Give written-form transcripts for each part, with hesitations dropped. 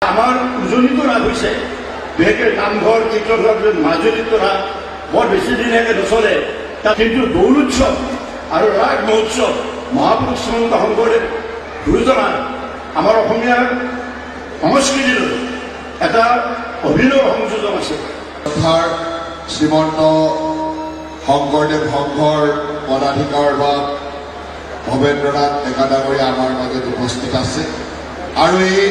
আমাৰ উজনিতো ৰাস হৈছে, বিশেষকৈ নামঘৰ কীৰ্তনঘৰ মাজুলীতো ৰাস বৰ বেছি দিনলৈকে নচলে। তাত কিন্তু দৌল উৎসৱ আৰু ৰাস মহোৎসৱ মহাপুৰুষ শ্ৰীমন্ত শংকৰদেৱ গুৰুজনা আমাৰ অসমীয়া সংস্কৃতিলৈ এটা অভিনৱ সংযোজন আছে। শ্ৰীমন্ত শংকৰদেৱ সংঘৰ পদাধিকাৰ বা ভৱেন্দ্ৰনাথ ডেকা ডাঙৰীয়া আমাৰ মাজত উপস্থিত আছে আৰু এই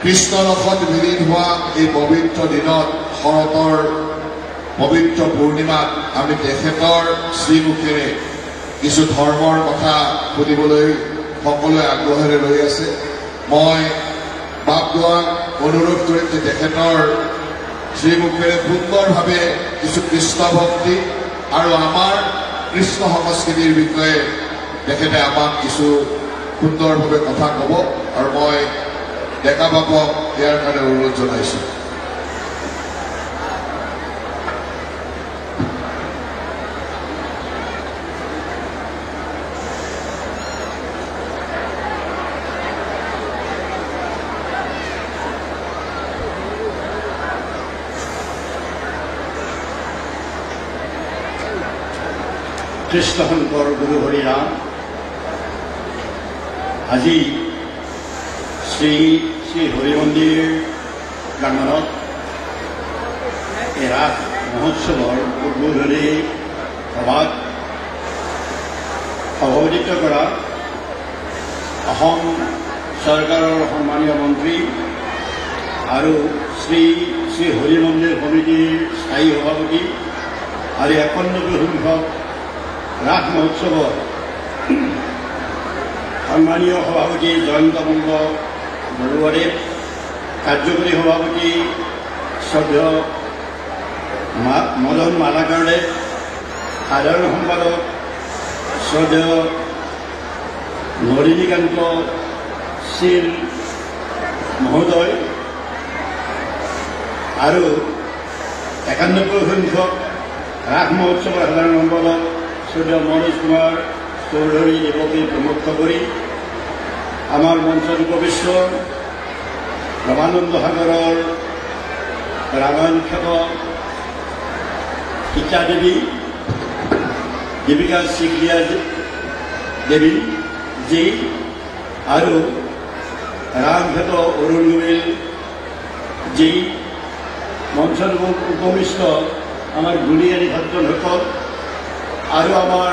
কৃষ্ণৰ লগত মিলিত হোৱা এই পবিত্ৰ দিনত শৰতৰ পবিত্ৰ পূৰ্ণিমাত আমি তেখেতৰ শ্ৰীমুখেৰে কিছু ধৰ্মৰ কথা শুনিবলৈ সকলোৱে আগ্ৰহেৰে ৰৈ আছে। মই বাপদোৱাক অনুৰোধ কৰিম যে তেখেতৰ শ্ৰীমুখেৰে সুন্দৰভাৱে কিছু কৃষ্ণ ভক্তি আৰু আমাৰ কৃষ্ণ সংস্কৃতিৰ বিষয়ে তেখেতে আমাক কিছু সুন্দৰভাৱে কথা ক'ব আৰু মই ডেকা বাপক ইয়াৰ কাৰণে অনুৰোধ জনাইছোঁ। কৃষ্ণ শংকৰ গুৰু হৰিৰাম আজি শ্ৰী শ্ৰী হৰি মন্দিৰ প্ৰাংগণত এই ৰাস মহোৎসৱৰ উদ্বোধনী সভাত সভাপতিত্ব কৰা অসম চৰকাৰৰ সন্মানীয় মন্ত্ৰী আৰু শ্ৰী শ্ৰী হৰি মন্দিৰ সমিতিৰ স্থায়ী সভাপতি আৰু 91 সংখ্যক ৰাস মহোৎসৱৰ সন্মানীয় সভাপতি জয়ন্ত মংগ বৰুৱাদেৱ, কাৰ্যকৰী সভাপতি শ্ৰদ্ধেয় মদন মালাকাৰদেৱ, সাধাৰণ সম্পাদক শ্ৰদ্ধেয় নলিনীকান্ত শীল মহোদয় আৰু 91 সংখ্যক ৰাস মহোৎসৱৰ সাধাৰণ সম্পাদক শ্ৰদ্ধেয় মনোজ কুমাৰ চৌধুৰী দেৱকী প্ৰমুখ কৰি আমাৰ মঞ্চত উপবিষ্ট ৰমানন্দ সাগৰৰ ৰামায়ণ খ্যাত সীতা দেৱী, দেৱিকা শিকলিয়া দেৱী জী আৰু ৰাম খ্যাত অৰুণ গোৱেল জী, মঞ্চত উপবিষ্ট আমাৰ গুণীয়ানী ভক্তসকল আৰু আমাৰ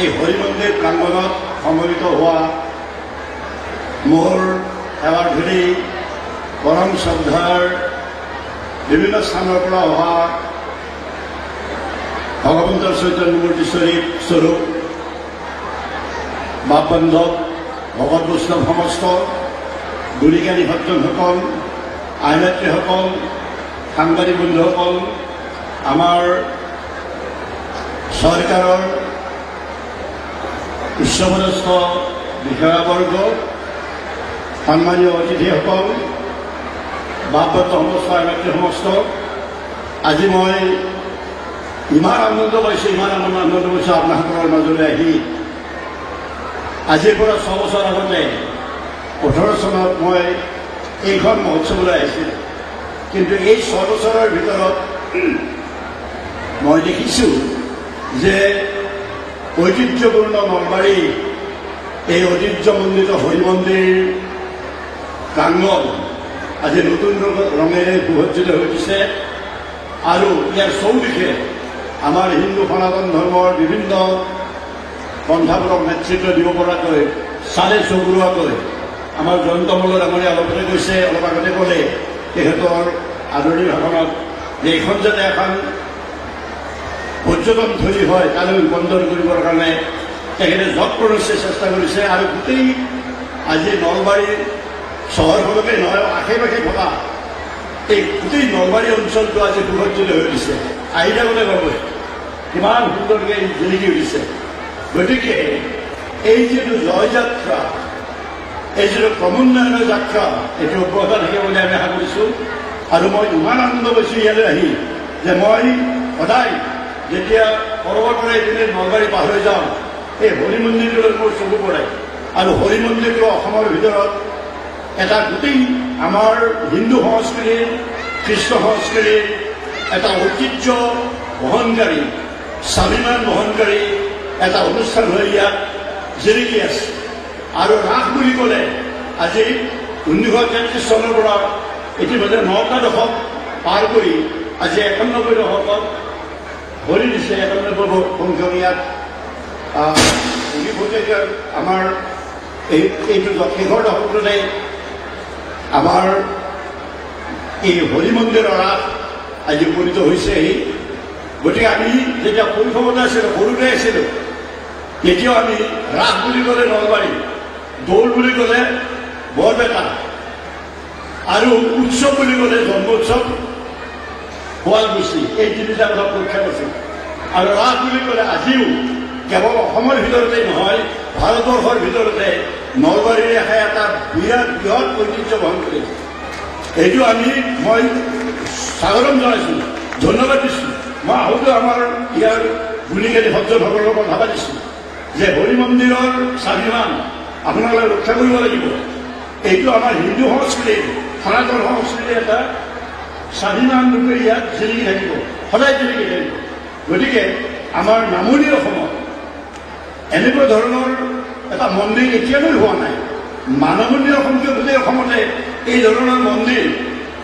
এই হৰি মন্দিৰ প্ৰাংগণত সমবেত হোৱা মোৰ সেৱাৰ ধৰি পৰম শ্ৰদ্ধাৰ বিভিন্ন স্থানৰ পৰা অহা ভগৱন্তৰ চৈতন্যমূৰ্তি স্বৰূপ বাপ বান্ধৱ ভগত বৈষ্ণৱ সমস্ত গুণীজ্ঞানী ভক্তসকল, আইমাতৃসকল, সাংবাদিক বন্ধুসকল, আমাৰ চৰকাৰৰ উচ্চপদস্থ বিষয়াবৰ্গ, সন্মানীয় অতিথিসকল, বাপভক্ত সমস্ত, আইমাতৃ সমস্ত, আজি মই ইমান আনন্দ পাইছোঁ আপোনাসকলৰ মাজলৈ আহি। আজিৰ পৰা 6 বছৰ আগতে 18 চনত মই এইখন মহোৎসৱলৈ আহিছিলোঁ, কিন্তু এই 6 বছৰৰ ভিতৰত মই দেখিছোঁ যে ঐতিহ্যপূৰ্ণ নলবাৰী এই ঐতিহ্যমণ্ডিত হৰি মন্দিৰ প্ৰাংগণ আজি নতুন ৰঙেৰে সুসজ্জিত হৈ উঠিছে আৰু ইয়াৰ চৌদিশে আমাৰ হিন্দু সনাতন ধৰ্মৰ বিভিন্ন পন্থাবোৰক নেতৃত্ব দিব পৰাকৈ চালে চৌগুৰুৱাকৈ আমাৰ জয়ন্ত মল্ল ডাঙৰীয়া অলপতে কৈছে, অলপ আগতে ক'লে তেখেতৰ আদৰণি ভাষণত যে এইখন যাতে এখন পৰ্যটন থলী হয় তালৈ ৰূপান্তৰ কৰিবৰ কাৰণে তেখেতে যৎপৰোনাস্তি চেষ্টা কৰিছে আৰু গোটেই আজি নলবাৰীৰ চহৰখনকে নহয় আশে পাশে থকা এই গোটেই নলবাৰী অঞ্চলটো আজি সুসজ্জিত হৈ উঠিছে। আহিলে গ'লে ভাবে কিমান সুন্দৰকৈ জিলিকি উঠিছে। গতিকে এই যিটো জয় যাত্ৰা, এই যিটো ক্ৰমোন্নয়নৰ যাত্ৰা, এইটো অব্যাহত থাকে বুলি আমি আশা কৰিছোঁ। আৰু মই ইমান আনন্দ পাইছোঁ ইয়ালৈ আহি যে মই সদায় যেতিয়া কৰবাৰ পৰা এইপিনে নলবাৰী পাহৰি যাওঁ, এই হৰি মন্দিৰটোলৈ মোৰ চকু পৰে আৰু হৰি মন্দিৰটো অসমৰ ভিতৰত এটা গোটেই আমাৰ হিন্দু সংস্কৃতিৰ খ্ৰীষ্ট সংস্কৃতিৰ এটা ঐতিহ্য বহনকাৰী স্বাভিমান বহনকাৰী এটা অনুষ্ঠান হৈ ইয়াত জিলিকি আছে আৰু ৰাস বুলি ক'লে আজি 1933 চনৰ পৰা ইতিমধ্যে 9টা দশক পাৰ কৰি আজি 91 দশকত ভৰি দিছে 91 সংখ্যক ইয়াত আমাৰ এইটো শেষৰ দশকটোতে আমাৰ এই হৰি মন্দিৰৰ ৰাস আজি উপনীত হৈছেহি গতিকে আমি যেতিয়া শৈশৱতে আছিলোঁ সৰুতে আছিলোঁ তেতিয়াও আমি ৰাস বুলি ক'লে নলবাৰী দৌল বুলি ক'লে বৰপেটা আৰু উৎসৱ বুলি ক'লে জন্মোৎসৱ শুৱালকুছি এই তিনিটা কথা প্ৰখ্যাত আছিল আৰু ৰাস বুলি ক'লে আজিও কেৱল অসমৰ ভিতৰতেই নহয় ভাৰতবৰ্ষৰ ভিতৰতে নলবাৰীৰ এটা বিৰাট বৃহৎ ঐতিহ্য বহন কৰি এইটো মই স্বাগতম জনাইছোঁ ধন্যবাদ দিছোঁ মই আহোঁতে আমাৰ ইয়াৰ গুণীকাৰী সজ্জনসকলৰ কথা পাতিছোঁ যে হৰি মন্দিৰৰ স্বাভিমান আপোনালোকে ৰক্ষা কৰিব লাগিব এইটো আমাৰ হিন্দু সংস্কৃতিৰ সনাতন সংস্কৃতিৰ এটা স্বাভিমান ৰূপে ইয়াত জিলিকি থাকিব সদায় জিলিকি থাকিব গতিকে আমাৰ নামনি অসমত এনেকুৱা ধৰণৰ এটা মন্দিৰ এতিয়ালৈ হোৱা নাই মানৱনী অসমকে গোটেই অসমতে এই ধৰণৰ মন্দিৰ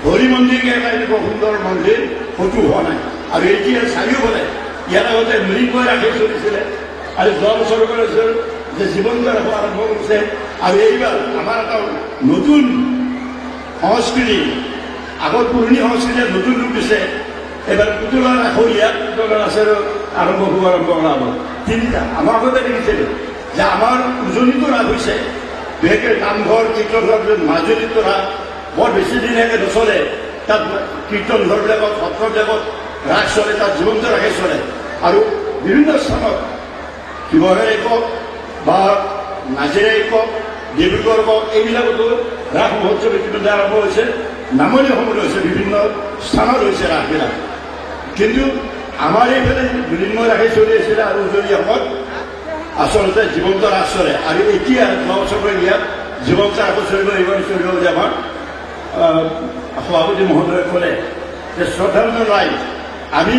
হৰি মন্দিৰকে এটা এনেকুৱা সুন্দৰ মন্দিৰ ক'তো হোৱা নাই আৰু এতিয়া চাৰিওফালে ইয়াৰ আগতে মৃগয় ৰাখি চলিছিলে আৰু যোৱা বছৰৰ পৰা যে জীৱন্ত ৰাখ আৰম্ভ কৰিছে আৰু এইবাৰ আমাৰ এটা নতুন সংস্কৃতি আগৰ পুৰণি সংস্কৃতিয়ে নতুন ৰূপ দিছে এবাৰ পুতলা ৰাখো ইয়াত পুতলা নাচেৰ আৰম্ভ কৰা হ'ব তিনিটা আমাৰ আগতে দেখিছিলোঁ যে আমাৰ উজনিতো ৰাস হৈছে বিশেষকৈ নামঘৰ কীৰ্তনঘৰ মাজুলীতো ৰাস বৰ বেছি দিনীয়াকৈ নচলে তাত কীৰ্তনঘৰবিলাকত সত্ৰবিলাকত ৰাস চলে তাত জীৱন্ত ৰাখে চলে আৰু বিভিন্ন স্থানত শিৱসাগৰে কওক বা নাজিৰাই কওক ডিব্ৰুগড় কওক এইবিলাকতো ৰাস মহোৎসৱ ইতিমধ্যে আৰম্ভ হৈছে নামনি অসমত হৈছে বিভিন্ন স্থানত হৈছে ৰাসবিলাক কিন্তু আমাৰ এইফালে বিভিন্ন ৰাসে চলি আছিলে আৰু উজনি অসমত আচলতে জীৱন্ত ৰাস চলে আৰু এতিয়া যোৱা বছৰৰ ইয়াত জীৱন্ত ৰাস চলিব এইবাৰ চলিব বুলি আমাৰ সভাপতি মহোদয়ে ক'লে যে শ্ৰদ্ধাঞ্জন ৰায় আমি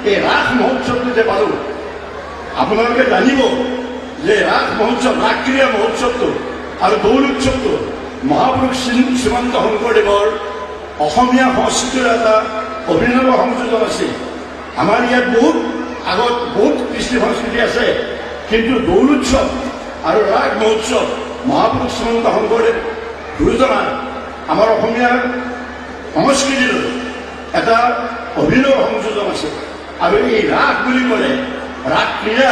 এই ৰাস মহোৎসৱটো যে পালোঁ আপোনালোকে জানিব যে ৰাস মহোৎসৱ ৰাসক্ৰীড়া মহোৎসৱটো আৰু দৌল উৎসৱটো মহাপুৰুষ শ্ৰীমন্ত শংকৰদেৱৰ অসমীয়া সংস্কৃতিৰ এটা অভিনৱ সংযোজন আছিল আমাৰ ইয়াত বহুত কৃষ্টি সংস্কৃতি আছে কিন্তু দৌল উৎসৱ আৰু ৰাস মহোৎসৱ মহাপুৰুষ শ্ৰীমন্ত শংকৰদেৱ গুৰুজনা আমাৰ অসমীয়া সংস্কৃতিৰ এটা অভিনৱ সংযোজন আছে আৰু এই ৰাস বুলি ক'লে ৰাস ক্ৰীড়া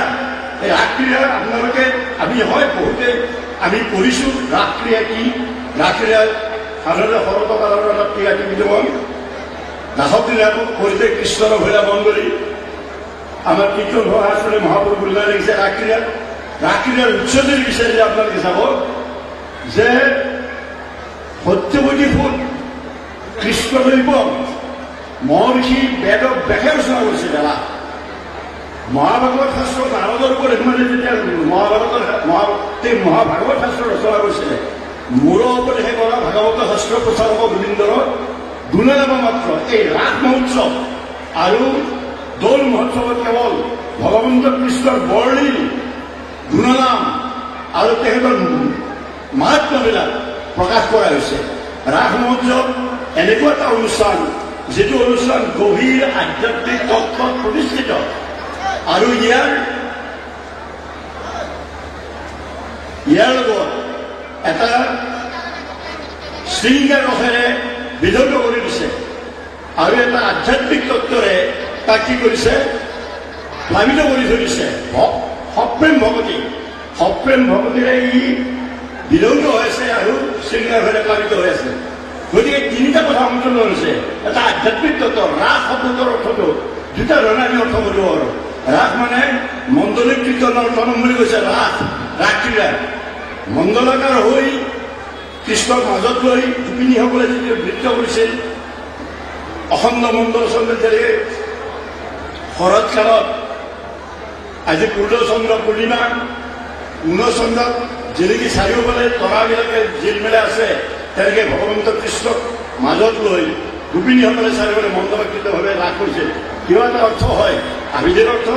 এই ৰাস ক্ৰীড়া আপোনালোকে আমি হয় বহুতে আমি পঢ়িছোঁ ৰাস ক্ৰীড়া কি ৰাস ক্ৰীড়া সাধাৰণতে শৰতকালৰ এটা ক্ৰীড়া কি বুলি কয় ৰাসক ক্ৰীড়া কৰিছে কৃষ্ণৰ ভৈৰা মণ্ডলী আমাৰ কীৰ্তন ঘৰ আচলতে মহাপুৰুষ গুৰুজনাই লিখিছে ৰাস ক্ৰীড়াৰ উৎসৱটি বিচাৰিলে আপোনালোকে চাব যে সত্যৱতী ফুল কৃষ্ণদৈৱ মহৰ্ষি বেদক বেশে ৰচনা কৰিছিলে ৰাস মহাভাগৱত শাস্ত্ৰ নাৰদৰ ওপৰত মানে যেতিয়া মহাভাগৱত শাস্ত্ৰ ৰচনা কৰিছিলে মূৰৰ উপদেশে কৰা ভাগৱত শাস্ত্ৰ প্ৰচাৰক গোবিন্দৰ গুণনাম মাত্ৰ এই ৰাস মহোৎসৱ আৰু দৌল মহোৎসৱত কেৱল ভগৱন্ত কৃষ্ণৰ বৰ্ণিল গুণনাম আৰু তেখেতৰ মাহাত্ম্যবিলাক প্ৰকাশ কৰা হৈছে ৰাস মহোৎসৱ এনেকুৱা এটা অনুষ্ঠান যিটো অনুষ্ঠান গভীৰ আধ্যাত্মিক তত্ত্বত প্ৰতিষ্ঠিত আৰু ইয়াৰ লগত এটা শৃংগাৰ ৰসেৰে বিধৌত কৰি দিছে আৰু এটা আধ্যাত্মিক তত্ত্বৰে তাক কি কৰিছে প্লাবিত কৰি ধৰিছে সপ্ৰেম ভগৱতীৰে ই বিধৌত হৈ আছে আৰু শৃংগাৰভাৱে প্লাবিত হৈ আছে গতিকে তিনিটা কথা সংযোজন হৈছে এটা আধ্যাত্মিক তত্ত্ব ৰাস শব্দটোৰ অৰ্থটো দুটা ধৰণে অৰ্থ কৰিব পাৰোঁ ৰাস মানে মণ্ডলিক কীৰ্তনৰ তনম বুলি কৈছে ৰাস ক্ৰীড়া মণ্ডলাকাৰ হৈ কৃষ্ণক মাজত লৈ গোপিনীসকলে যেতিয়া নৃত্য কৰিছিল অখণ্ড মণ্ডল চন্দ্ৰ যেনেকৈ শৰৎ কালত আজি পূৰ্ণচন্দ্ৰ পূৰ্ণিমা পূৰ্ণচন্দ্ৰত যেনেকৈ চাৰিওফালে তৰাবিলাকে জিল মেলা আছে তেনেকৈ ভগৱন্ত কৃষ্ণক মাজত লৈ গোপিনীসকলে চাৰিওফালে মণ্ডলকৃতভাৱে ৰাস কৰিছে। কিবা এটা অৰ্থ হয়, আবিদেৰ অৰ্থ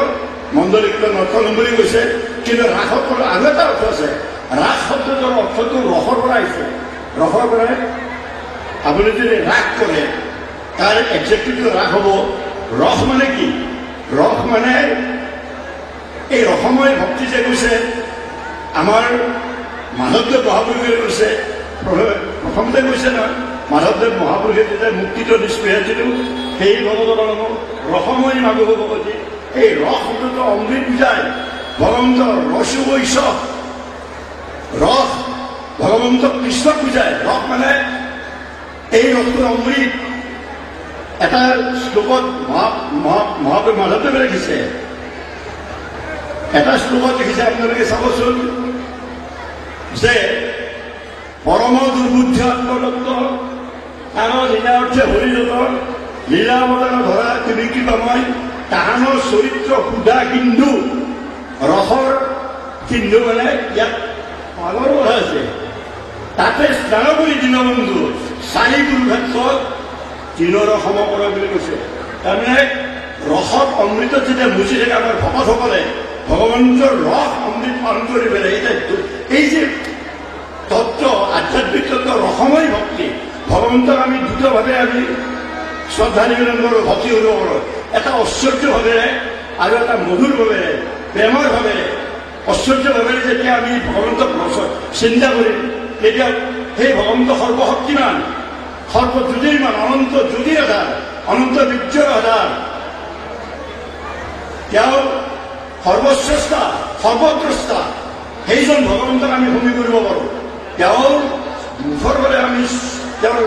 মণ্ডলীকৃত অৰ্থ ল'ম বুলি কৈছে, কিন্তু ৰাসত আৰু এটা অৰ্থ আছে। ৰাস শব্দটোৰ অৰ্থটো ৰসৰ পৰা আহিছে। ৰসৰ পৰাই আপুনি যদি ৰাস কৰে তাৰ একজেক্টিভটো ৰাস হ'ব। ৰস মানে কি? ৰস মানে এই ৰসময় ভক্তি যে কৈছে আমাৰ মাধৱদেৱ মহাপুৰুষে কৈছে, প্ৰথমতে কৈছে নহয়, মাধৱদেৱ মহাপুৰুষে যেতিয়া মুক্তিটো নিষ্পৃহাইছিলোঁ সেই ভগৱতম ৰসময় মাধৱ ভগৱতী। এই ৰস শব্দটো অমৃত বুজায়। ভগৱন্ত ৰসু বৈশ, ৰস ভগৱন্ত কৃষ্ণক বুজায়। ৰস মানে এই ৰসটো অমৃত। এটা শ্লোকত মাধৱদেৱে লিখিছে, এটা শ্লোকত লিখিছে, আপোনালোকে চাবচোন, যে পৰম দুৰ্বুদ্ধ আত্মদত্ত তাহানৰ লীলা অৰ্থে হৰিদত্ত লীলা অৱতাৰ ধৰা তুমি কৃপাময় তাহানৰ চৰিত্ৰ সুধা সিন্ধু। ৰসৰ সিন্ধু মানে ইয়াত পালৰ কথা আছে। তাতে স্নান কৰি দীনবন্ধু চাৰি পুৰুষাৰ্থত তিনৰ সমকৰ বুলি কৈছে। তাৰমানে ৰসত অমৃতত যেতিয়া মুচি থাকে আমাৰ ভকতসকলে ভগৱন্তৰ ৰস অমৃত পালন কৰি পেলাই এই যে তত্ত্ব, আধ্যাত্মিক তত্ত্ব ৰসময় ভক্তি। ভগৱন্তক আমি দ্ৰুতভাৱে আমি শ্ৰদ্ধা নিবেদন কৰোঁ, ভক্তি কৰিব পাৰোঁ। এটা ঐশ্বৰ্যভাৱেৰে আৰু এটা মধুৰ ভাৱেৰে, প্ৰেমৰ ভাৱেৰে, ঐশ্বৰ্য ভাৱেৰে যেতিয়া আমি ভগৱন্তক চিন্তা কৰিম, তেতিয়া সেই ভগৱন্ত সৰ্বশক্তিমান, সৰ্বজ্যোতিৰ্মান, অনন্ত জ্যোতিৰ আধাৰ, অনন্ত বীৰ্যৰ আধাৰ, তেওঁ সৰ্বশ্ৰেষ্ঠা, সৰ্বদ্ৰষ্টা, সেইজন ভগৱন্তক আমি ভূমি কৰিব পাৰোঁ। তেওঁৰ মুখৰ ফালে আমি তেওঁৰ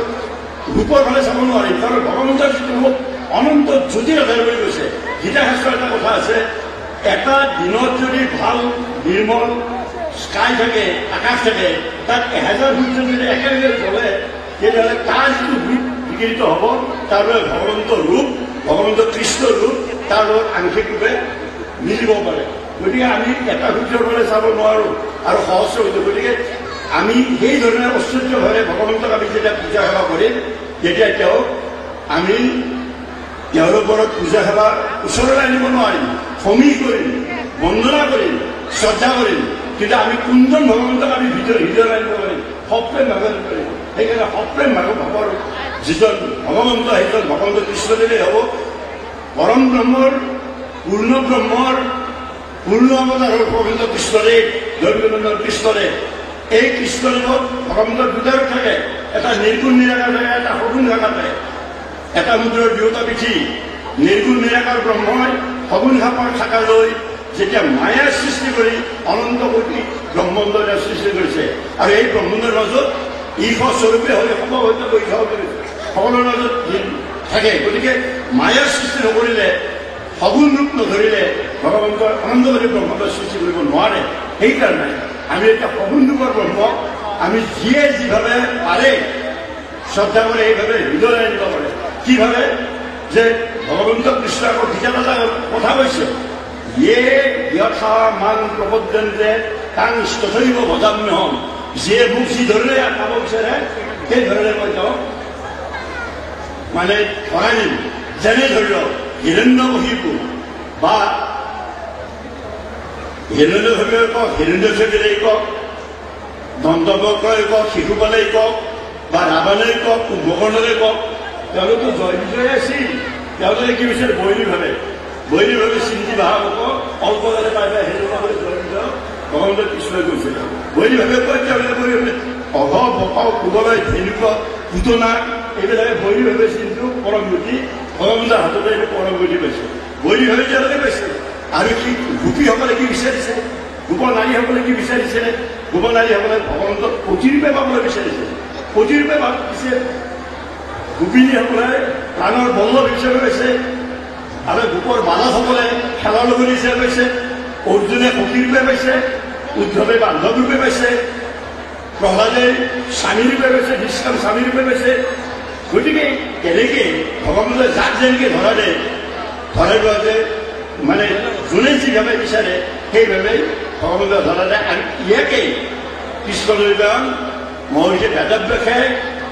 ৰূপৰ ফালে চাব নোৱাৰিম, কাৰণ ভগৱন্তৰ যিটো ৰূপ অনন্ত জ্যোতিৰ আধাৰ বুলি কৈছে। গীতা শাস্ত্ৰৰ এটা কথা আছে, এটা দিনত যদি ভাল নিৰ্মল স্কাই থাকে, আকাশ থাকে, তাত 1000 সূৰ্য যদি একেলগে জ্বলে, তেতিয়াহ'লে তাৰ যিটো ৰূপ বিকৃত হ'ব, তাৰ বাবে ভগৱন্ত ৰূপ, ভগৱন্ত কৃষ্ণৰ ৰূপ তাৰ লগত আংশিকৰূপে মিলিব পাৰে। গতিকে আমি এটা সূৰ্যৰ ফালে চাব নোৱাৰোঁ আৰু সহস্ৰ সূৰ্য। গতিকে আমি সেই ধৰণে ঐশ্বৰ্যভাৱে ভগৱন্তক আমি যেতিয়া পূজা সেৱা কৰিম, তেতিয়া তেওঁক আমি তেওঁৰ ওপৰত পূজা সেৱা ওচৰলৈ আনিব নোৱাৰিম, সমীহ কৰিম, বন্দনা কৰিম, শ্ৰদ্ধা কৰিম, কিন্তু আমি কোনজন ভগৱন্তক আমি হৃদয় আনিব পাৰিম, সপ্ৰেম ভাৱে আনিব পাৰিম। সেইকাৰণে সপ্ৰেম ভাৱৰ যিজন ভগৱন্ত, সেইজন ভগৱন্ত কৃষ্ণদেৱেই হ'ব। পৰম ব্ৰহ্মৰ, পূৰ্ণ ব্ৰহ্মৰ পূৰ্ণ অৱতাৰ হ'ল ভগৱন্ত কৃষ্ণদেৱ, দৈৱনন্দন কৃষ্ণদেৱ। এই কৃষ্ণদেৱত ভগৱন্তৰ দুটা ৰূপ থাকে, এটা নিৰ্গুণ নিৰাকাৰ থাকে, এটা সগুণ নিৰাকাৰ থাকে। এটা মুদ্ৰাৰ দুয়োটা পিঠি। নিৰ্গুণ নিৰাকাৰ ব্ৰহ্মই সগুণ সাপৰ থাকালৈ যেতিয়া মায়াৰ সৃষ্টি কৰি অনন্ত কোটি ব্ৰহ্মাণ্ডৰ সৃষ্টি কৰিছে, আৰু এই ব্ৰহ্মাণ্ডৰ মাজত ঈশ স্বৰূপে হ'লে সমবেত বৈঠাও কৰিছে, সকলোৰে মাজত থাকে। গতিকে মায়াৰ সৃষ্টি নকৰিলে, সগুণ ৰূপ নধৰিলে ভগৱন্তৰ আনন্দবাদী ব্ৰহ্মাণ্ডৰ সৃষ্টি কৰিব নোৱাৰে। সেইকাৰণে আমি এতিয়া সগুণ ৰূপৰ ব্ৰহ্মক আমি যিয়ে যিভাৱে পাৰে শ্ৰদ্ধা কৰে, সেইভাৱে হৃদয় আনিব পাৰে। কিভাৱে? যে ভগৱন্ত কৃষ্ণ আকৌ গীতাত এটা কথা কৈছে, ইয়ে যথা মান প্ৰবদ্ধন্তে তাং তথৈব ভজাম্যহম। যিয়ে মোক যি ধৰণে পাব বিচাৰে সেই ধৰণে মই তেওঁক মানে ভৰাই দিম। যেনে ধৰি লওক হিৰণ্যকশিপু বা হিৰণ্যকশিপুৱে কওক, হিৰণ্যকশিপুৰেই কওক, দন্তবক্ৰই কওক, শিশুপালেই কওক বা ৰাৱণেই কওক, কুম্ভকৰ্ণই কওক, তেওঁলোকতো জয় বিজয় আছিল। তেওঁলোকে কি হৈছিল? বৈৰীভাৱে চিন্তি বাহাকক অল্পকালে পাই পাই হেৰুৱাবলৈ জয় বিজয় ভগৱন্ত কৃষ্ণই কৈছিল। বৈৰীভাৱে কয়, তেওঁলোকে অঘ বকাও কুবলয় ধেনুকা পুতনা এইবিলাকে বৈৰীভাৱে চিন্তু পৰম গতি, ভগৱন্তৰ হাততে এইটো পৰম গতি পাইছে। বৈৰীভাৱে তেওঁলোকে পাইছে। আৰু কি গোপীসকলে কি বিচাৰিছে? গোপ নাৰীসকলে কি বিচাৰিছিলে? গোপ নাৰীসকলে ভগৱন্তক পতিৰূপে পাবলৈ বিচাৰিছে। পতিৰূপে পাইছে। গোপিনীসকলে প্ৰাণৰ বল্লভ হিচাপে পাইছে, আৰু গোপৰ বালকসকলে খেলৰ লগৰী হিচাপে পাইছে, অৰ্জুনে সখীৰূপে পাইছে, উদ্ধৱে বান্ধৱ ৰূপে পাইছে, প্ৰহ্লাদে স্বামীৰূপে পাইছে, বিষ্ণু স্বামীৰূপে পাইছে। গতিকে তেনেকে ভগৱন্তই যাক যেনেকে ধৰা দিয়ে, ধৰাই লোৱা যে মানে যোনে যিভাৱে বিচাৰে সেইভাৱে ভগৱন্তই ধৰা যায়। আৰু ইয়াকেই কৃষ্ণ দৈবায়ন মহৰ্ষি বেদব্যাসে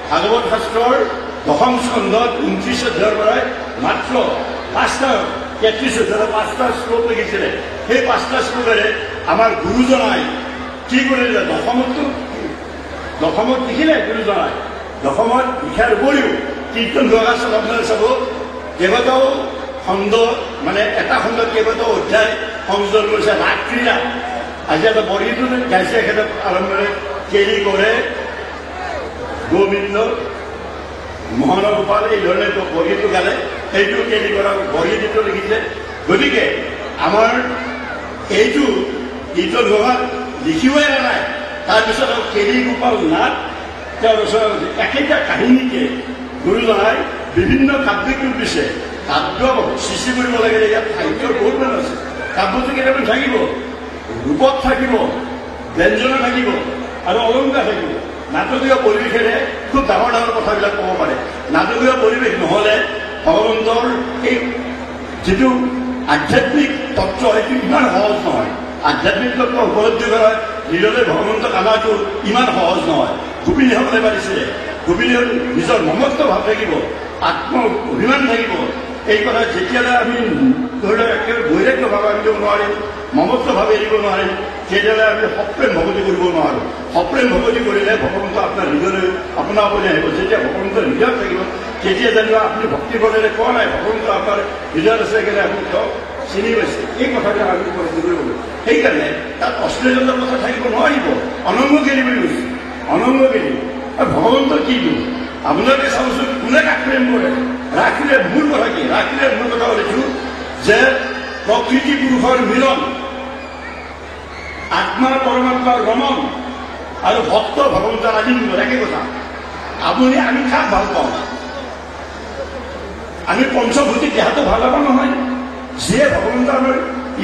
ভাগৱত শাস্ত্ৰৰ 10ম স্কন্ধত 29 অধ্যায়ৰ পৰাই মাত্ৰ 5টা 33 অধ্যায়ৰ 5টা শ্লোক লিখিছিলে। সেই 5টা শ্লোকেৰে আমাৰ গুৰুজনাই কি কৰিলে? দশমত লিখিলে গুৰুজনাই। দশমত লিখাৰ উপৰিও কীৰ্তন ঘোষা আপোনালোকে চাব কেইবাটাও খণ্ড, মানে এটা খণ্ডত কেইবাটাও অধ্যায় সংযোজন কৰিছে। ৰাগ ক্ৰীড়া আজি এটা বৰগীতো গাইছে এখেতে আৰম্ভৰে কেৰি কৰে গোবিন্দ মহানগোপাল, এই ধৰণে বৰগীতটো গালে, সেইটো কেৰি কৰা বৰগীতটো লিখিছে। গতিকে আমাৰ এইটো কীৰ্তন ঘোষা লিখিবই নাই। তাৰপিছত আৰু কেৰি গোপাল নাথ তেওঁৰ ওচৰত একেটা কাহিনীকে গুৰুজনাই বিভিন্ন কাব্যিক ৰূপ দিছে। কাব্য সৃষ্টি কৰিব লাগিলে ইয়াত সাহিত্যৰ বহুত মান আছে। কাব্যটো কেইটামান থাকিব, ৰূপত থাকিব, ব্যঞ্জনা থাকিব আৰু অলংকাৰ থাকিব। নাটকীয় পৰিৱেশেৰে খুব ডাঙৰ ডাঙৰ কথাবিলাক ক'ব পাৰে। নাটকীয় পৰিৱেশ নহ'লে ভগৱন্তৰ এই যিটো আধ্যাত্মিক তত্ত্ব সেইটো ইমান সহজ নহয়। আধ্যাত্মিক তত্ত্ব উপলব্ধি কৰা হৃদয় ভগৱন্তক অনাটো ইমান সহজ নহয়। গোপিনীসকলে পাৰিছিলে। গোপিনীৰ নিজৰ মমত্ব ভাৱ থাকিব, আত্ম অভিমান থাকিব। এই কথা যেতিয়ালৈ আমি ধৰি লওক একেবাৰে বৈৰাগ্য ভাৱ আনিব নোৱাৰিম, মমত্ব ভাৱ এৰিব নোৱাৰিম, তেতিয়ালৈ আমি সপ্ৰেম ভগৱতী কৰিব নোৱাৰোঁ। সপ্ৰেম ভগৱতী কৰিলে ভগৱন্ত আপোনাৰ হৃদয়লৈ আপোনাৰ আপুনি আহিব। যেতিয়া ভগৱন্তৰ হৃদয়ত থাকিব তেতিয়া যেনিবা আপুনি ভক্তি কৰিলে কোৱা নাই ভগৱন্ত আপোনাৰ হৃদয়ত আছে কেনে আপুনি তেওঁক চিনি পাইছে। এই কথাবিলাক আমি উপলব্ধি কৰিব লাগিব। সেইকাৰণে তাত অশ্লীলতাৰ কথা থাকিব নোৱাৰিব। অনংগগিৰি বুলি কৈছে, অনংগগিৰি। আৰু ভগৱন্তৰ কিটো আপোনালোকে চাবচোন, কোনে কাক প্ৰেম কৰে? ৰাখিলে মূল কথা কি? ৰাখিলে মূল কথা দেখিছো যে প্ৰকৃতি পুৰুষৰ মিলন, আত্মা পৰমাত্মাৰ ৰমন আৰু ভক্ত ভগৱন্তৰ আলিংগন একে কথা। আপুনি আমি কাক ভাল পাওঁ? আমি পঞ্চভূতিক দেহাটো ভাল পাওঁ নহয়। যিয়ে ভগৱন্ত আমাৰ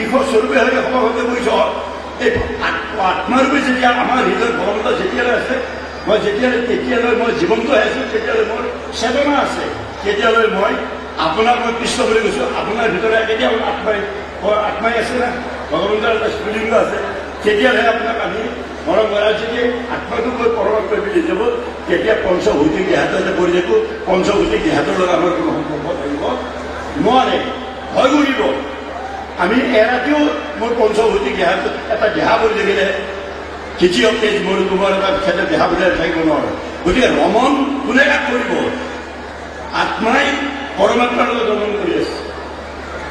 ঈশৰ স্বৰূপে হয়তো সভাপতি কৰিছ, এই আত্মাৰূপে যেতিয়া আমাৰ হৃদয়ত ভগৱন্ত যেতিয়ালৈ আছে, মই তেতিয়ালৈ মই জীৱন্ত হৈ আছো, তেতিয়ালৈ মোৰ চেতনা আছে, তেতিয়ালৈ মই আপোনাক মই কৃষ্ণ বুলি কৈছো। আপোনাৰ ভিতৰত কেতিয়া আত্মাই আছে না? ভগৱন্তৰ এটা স্ফুলিংগ আছে। তেতিয়াহে আপোনাক আমি মৰম কৰা। যেতিয়া আত্মাটো মই পৰমাত্মা বুলি যাব, তেতিয়া পঞ্চভৌতিক দেহাটো এটা কৰি দেখো। পঞ্চভৌতিক দেহাটোৰ লগত আমাৰ কোনো সম্পৰ্ক থাকিব নোৱাৰে, ভয় কৰিব। আমি এৰাতিও মোৰ পঞ্চভৌতিক দেহাটোত এটা দেহা কৰি দেখিলে কেতিয়াও তেজ মোৰ তোমাৰ এটা ক্ষেত্ৰত দেহা বুজাই থাকিব নোৱাৰো। গতিকে ৰমন কোনে কাক কৰিব? আত্মাই পৰমাত্মাৰ লগত ৰমন কৰি আছে,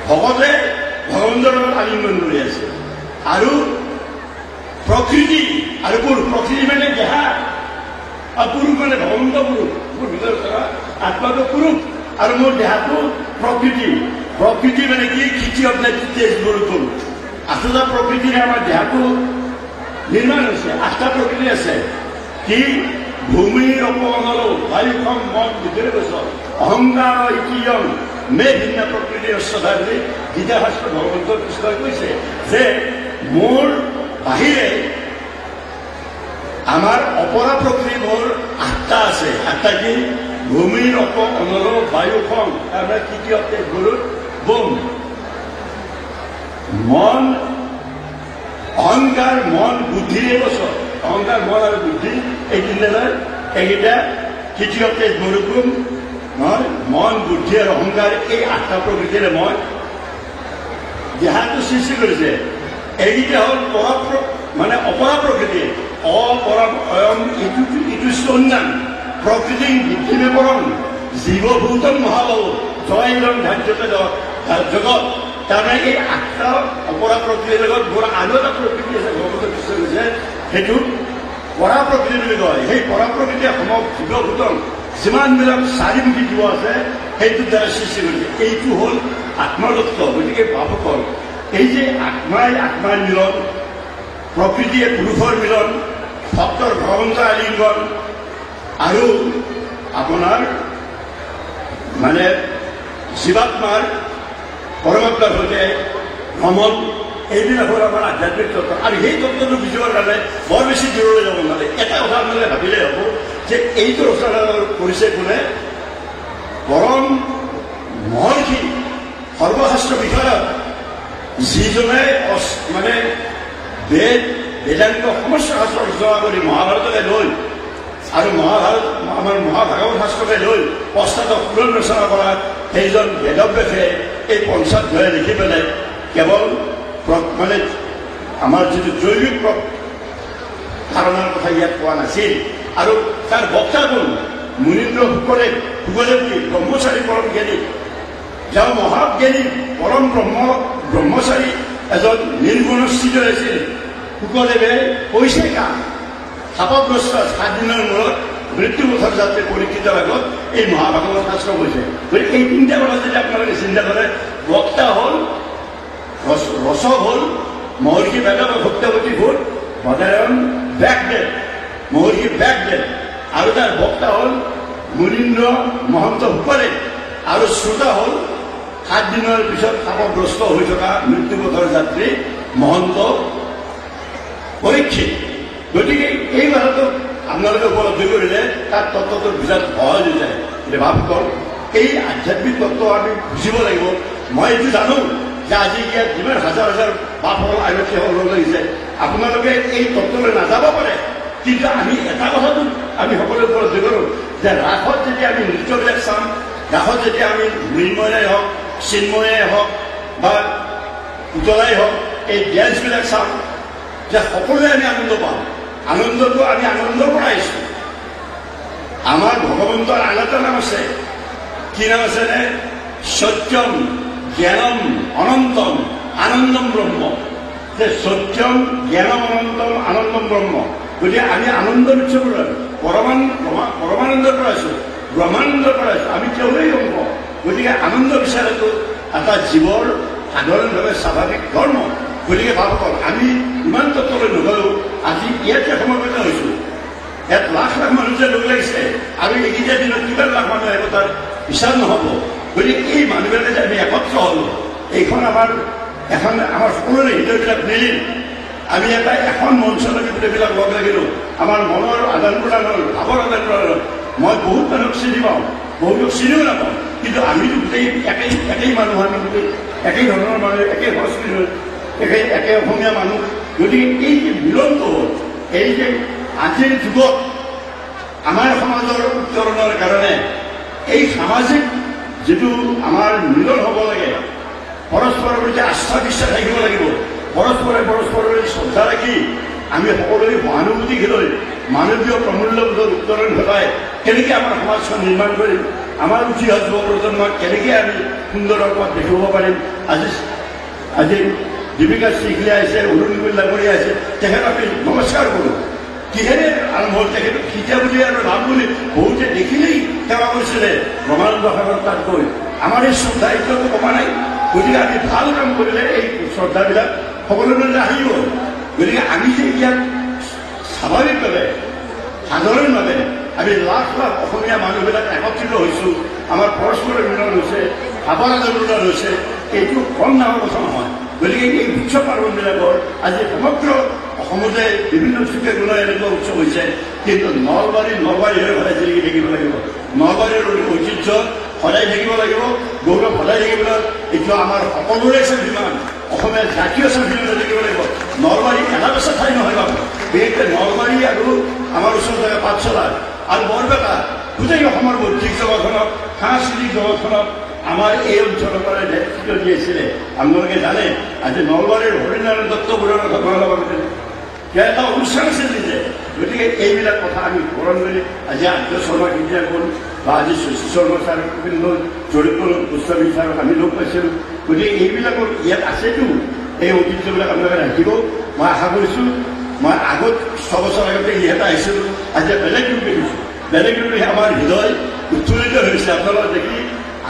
ভগতে ভগৱন্তৰ লগত আলিংগন কৰি আছে। আৰু প্ৰকৃতি আৰু পুৰুষ, প্ৰকৃতি মানে দেহা আৰু পুৰুষ মানে ভগৱন্ত পুৰুষ। মোৰ ভিতৰত থকা আত্মাটো পুৰুষ আৰু মোৰ দেহাটো প্ৰকৃতি। প্ৰকৃতি মানে কি? খিচি অপনাই তেজ বৰষুণ। আচলতে প্ৰকৃতিৰে আমাৰ দেহাটো নিৰ্মাণ হৈছে। 8টা প্ৰকৃতি আছে। কি? ভূমিৰ অপনল, বায়ুখন, মন, বুদ্ধিৰ গছৰ, অহংকাৰ ইতিয়ম মে ভিন্ন প্ৰকৃতিৰ শ্ৰদ্ধা বুলি গীতা শাস্ত্ৰ ভগৱন্ত কৃষ্ণই কৈছে যে মোৰ বাহিৰে আমাৰ অপৰা প্ৰকৃতি মোৰ 8টা আছে। 8টা কি? ভূমিৰ অনল, বায়ুখন, তাৰমানে তৃতীয় তেজ গৰুৰ বোম, মন, অহংকাৰ, মন, বুদ্ধিৰে গছৰ, অহংকাৰ, মন আৰু বুদ্ধি এই তিনিটালৈ এইকেইটা তৃতীয় তেজ গৰুকুম নহয়। মন, বুদ্ধি আৰু অহংকাৰ এই 8টা প্ৰকৃতিৰে মই দেহাটো সৃষ্টি কৰিছে। এইকেইটা হ'ল মানে অপৰা প্ৰকৃতি। অপৰম অয়ম ইটো সন্যান প্ৰকৃতি বৃদ্ধি পৰম জীৱভূতম মহাবাহু জয়ম ধাৰ্যতে জগত। তাৰমানে এই 8টা অপৰা প্ৰকৃতিৰ লগত মোৰ আৰু এটা প্ৰকৃতি আছে ভগৱন্ত কৃষ্ণ কৈছে, সেইটোত পৰা প্ৰকৃতি বুলি কয়। সেই পৰা প্ৰকৃতিয়ে জীৱভূতম যিমানবিলাক চাৰিমুখী জীৱ আছে সেইটোৰ দ্বাৰা সৃষ্টি কৰিছে। এইটো হ'ল আত্মাৰ তত্ত্ব। গতিকে ভাবকল এই যে আত্মাৰ মিলন, প্ৰকৃতিয়ে পুৰুষৰ মিলন, ভক্তৰ ভগৱন্ত আলিংগন আৰু আপোনাৰ মানে জীৱাত্মাৰ পৰমাত্মাৰ সৈতে ভ্ৰমণ, এইবিলাক হ'ল আমাৰ আধ্যাত্মিক তত্ত্ব। আৰু সেই তত্ত্বটো বুজিবৰ কাৰণে বৰ বেছি দূৰলৈ যাব নালাগে। এটা কথা আপোনালোকে ভাবিলে হ'ব যে এইটো ৰচনা কৰিছে কোনে? পৰম মহৰ্ষি সৰ্বশাস্ত্ৰ বিষয়ত যিজনে মানে বেদান্ত সমস্ত শাস্ত্ৰ ৰচনা কৰি মহাভাৰতলৈ লৈ আৰু মহাভাৰত আমাৰ মহাভাগৱত শাস্ত্ৰকে লৈ পশ্চাদক পুৰণ ৰচনা কৰা সেইজন বেদব্যাসে এই পঞ্চাধ্যায় লিখি পেলাই কেৱল মানে আমাৰ যিটো জৈৱিক ধাৰণাৰ কথা ইয়াত কোৱা নাছিল। আৰু তাৰ বক্তা কোন? মুনীন্দ্ৰ শুকদেৱজী ব্ৰহ্মচাৰী পৰম জ্ঞানী, তেওঁ মহাজ্ঞানী পৰম ব্ৰহ্মচাৰী এজন নিৰ্গুণস্থিত আছিল। শুকদেৱে কৈছে কাম শাপগ্ৰস্ত 7 দিনৰ মূৰত মৃত্যুমুখৰ যাত্ৰী পৰীক্ষিতৰ আগত এই মহাভাগৱত শাস্ত্ৰ কৈছে। গতিকে এই তিনিটা কথা যদি আপোনালোকে চিন্তা কৰে, বক্তা হ'ল ৰসক হ'ল মহৰ্ষি বেদৱ সত্যৱতী ভূত ভদায়ন ব্যাসদেৱ, মহৰ্ষি ব্যাসদেৱ, আৰু তাৰ বক্তা হ'ল মুনীন্দ্ৰ মহন্ত শুকদেৱ, আৰু শ্ৰোতা হ'ল 7 দিনৰ পিছত শাপগ্ৰস্ত হৈ থকা মৃত্যুমুখৰ যাত্ৰী মহন্ত পৰীক্ষিত। গতিকে এই কথাটো আপোনালোকে উপলব্ধি কৰিলে তাৰ তত্ত্বটো বুজাত সহজ হৈ যায়। ভাৱকৰ এই আধ্যাত্মিক তত্ত্ব আমি বুজিব লাগিব। মই এইটো জানো যে আজি ইয়াত যিমান হাজাৰ হাজাৰ বাপসকল আৰক্ষীসকল লাগিছে, আপোনালোকে এই তত্ত্বলৈ নাযাব পাৰে, কিন্তু আমি এটা কথাটো আমি সকলোৱে উপলব্ধি কৰোঁ যে ৰাসত যেতিয়া আমি নৃত্যবিলাক চাম, ৰাসত যেতিয়া আমি মৃন্ময়াই হওক চিন্ময়াই হওক বা পুতলাই হওক এই ডেন্সবিলাক চাম, যে সকলোৱে আমি আনন্দ পাওঁ। আনন্দটো আমি আনন্দৰ পৰা আহিছোঁ। আমাৰ ভগৱন্তৰ আন এটা নাম আছে। কি নাম আছে নে? সত্যম জ্ঞানম অনন্তম আনন্দম ব্ৰহ্ম। যে সত্যম জ্ঞানম অনন্তম আনন্দম ব্ৰহ্ম। গতিকে আমি আনন্দৰ উৎসৱৰ পৰমানন্দৰ পৰা আছোঁ, ব্ৰহ্মানন্দৰ পৰা আছোঁ। আমি তেওঁলৈ অংশ। গতিকে আনন্দ বিচাৰাটো এটা জীৱৰ সাধাৰণভাৱে স্বাভাৱিক ধৰ্ম। গতিকে ভাৱকৰ আমি ইমান তত্ত্বলৈ নগ'লেও আজি ইয়াতে সমবেত হৈছোঁ। ইয়াত লাখ লাখ মানুহ যে লগ লাগিছে, আৰু এইকেইটা দিনত কিমান লাখ মানুহ আহিব তাৰ হিচাপ নহ'ব। গতিকে এই মানুহবিলাকে যে আমি একত্ৰ হ'লোঁ, এইখন আমাৰ সকলোৰে হৃদয়বিলাক মিলিল। আমি এখন মঞ্চত আমি গোটেইবিলাক লগ লাগিলোঁ। আমাৰ মনৰ আদান প্ৰদান হ'ল, ভাৱৰ আদান প্ৰদান হ'ল। মই বহুত মানুহক চিনি পাওঁ, বহুতক চিনিও নাপাওঁ, কিন্তু আমিতো গোটেই একেই মানুহ, আমি গোটেই একেই ধৰণৰ মানুহ, একেই সংস্কৃতিৰ একে অসমীয়া মানুহ। গতিকে এই যে মিলনটো হ'ল, এই যে আজিৰ যুগত আমাৰ সমাজৰ উত্তৰণৰ কাৰণে এই সামাজিক যিটো আমাৰ মিলন হ'ব লাগে, পৰস্পৰৰ প্ৰতি আস্থা বিশ্বাস থাকিব লাগিব, পৰস্পৰে পৰস্পৰৰ শ্ৰদ্ধা ৰাখি আমি সকলোৱে সহানুভূতি লৈ মানৱীয় প্ৰমূল্যবোধৰ উত্তৰণ ঘটাই কেনেকৈ আমাৰ সমাজখন নিৰ্মাণ কৰিম, আমাৰ উঠি অহা যুৱ প্ৰজন্মক কেনেকৈ আমি সুন্দৰ ৰূপত দেখুৱাব পাৰিম। আজি দীপিকা চিখলিয়া আহিছে, অৰুণ ডাঙৰীয়া আহিছে, তেখেতক আমি নমস্কাৰ কৰোঁ। কিহেৰে আৰম্ভ হ'ল? তেখেত সীতা বুলি আৰু ৰাম বুলি বহুতে দেখিলেই সেৱা কৰিছিলে ব্ৰহ্মানন্দ সাগৰ তাত গৈ। আমাৰ এই শ্ৰদ্ধা এতিয়াতো কমা নাই। গতিকে আমি ভাল কাম কৰিলে এই শ্ৰদ্ধাবিলাক সকলোৰে আহিব। গতিকে আমি যে ইয়াত স্বাভাৱিকভাৱে সাধাৰণভাৱে আমি লাখ লাখ অসমীয়া মানুহবিলাক একত্ৰিত হৈছোঁ, আমাৰ পৰস্পৰৰ মিলন হৈছে, ভাৱৰ আদান প্ৰদান হৈছে, এইটো কম ডাঙৰ কথা নহয়। গতিকে এই উৎসৱ পাৰ্বণবিলাকৰ আজি সমগ্ৰ অসমতে বিভিন্ন চুকে কোণে এনেকুৱা উৎসৱ হৈছে, কিন্তু নলবাৰী হৈ সদায় জিলিকি থাকিব লাগিব। নলবাৰীৰ ঐতিহ্য সদায় থাকিব লাগিব, গৌৰৱ সদায় থাকিব। এইটো আমাৰ সকলোৰে স্বাভিমান, অসমীয়া জাতীয় স্বাভিমান থাকিব লাগিব। নলবাৰী এটা বেচা ঠাই নহয় বাৰু, বিশেষকৈ নলবাৰী আৰু আমাৰ ওচৰত থকা পাঠশালা আৰু বৰপেটা, গোটেই অসমৰ বৌদ্ধিক জগতখনক, সাংস্কৃতিক জগতখনক আমাৰ এই অঞ্চলৰ পৰা নেতৃত্ব দিয়েছিলে। আপোনালোকে জানে আজি নলবাৰীৰ হৰিনাৰায়ণ দত্ত বৰুৱাৰ কথা এটা অনুষ্ঠান আছিল নিজে। গতিকে এইবিলাক কথা আমি স্মৰণ কৰি আজি আৰ্য শৰ্মা কেতিয়া গ'ল বা আজি শশী শৰ্মা ছাৰ গ'ল, জৰিপুৰ গোস্বামী ছাৰক আমি লগ পাইছিলোঁ। গতিকে এইবিলাকৰ ইয়াত আছেতো, এই ঐতিহ্যবিলাক আপোনালোকে ৰাখিব। মই আশা কৰিছোঁ, মই আগত 6 বছৰ আগতে ইয়াতে আহিছিলোঁ, আজি বেলেগ ৰূপ দেখিছোঁ, বেলেগ ৰূপে আমাৰ হৃদয় উৎফুল্লিত হৈছে। আপোনালোকে দেখি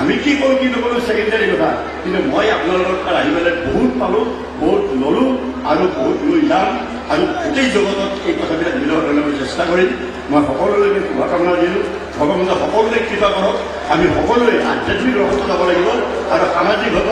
আমি কি কৰোঁ কি নকৰোঁ ছেকেণ্ডাৰী কথা, কিন্তু মই আপোনালোকৰ তাত আহি পেলাই বহুত পালোঁ, বহুত ল'লোঁ আৰু বহুত লৈ যাম, আৰু গোটেই জগতত এই কথাবিলাক মিলোৱাৰ কাৰণে মই চেষ্টা কৰিম। মই সকলোলৈকে শুভকামনা দিলোঁ। ভগৱন্তই সকলোৱে কৃপা কৰক। আমি সকলোৱে আধ্যাত্মিক ৰসত যাব লাগিব আৰু সামাজিকভাৱে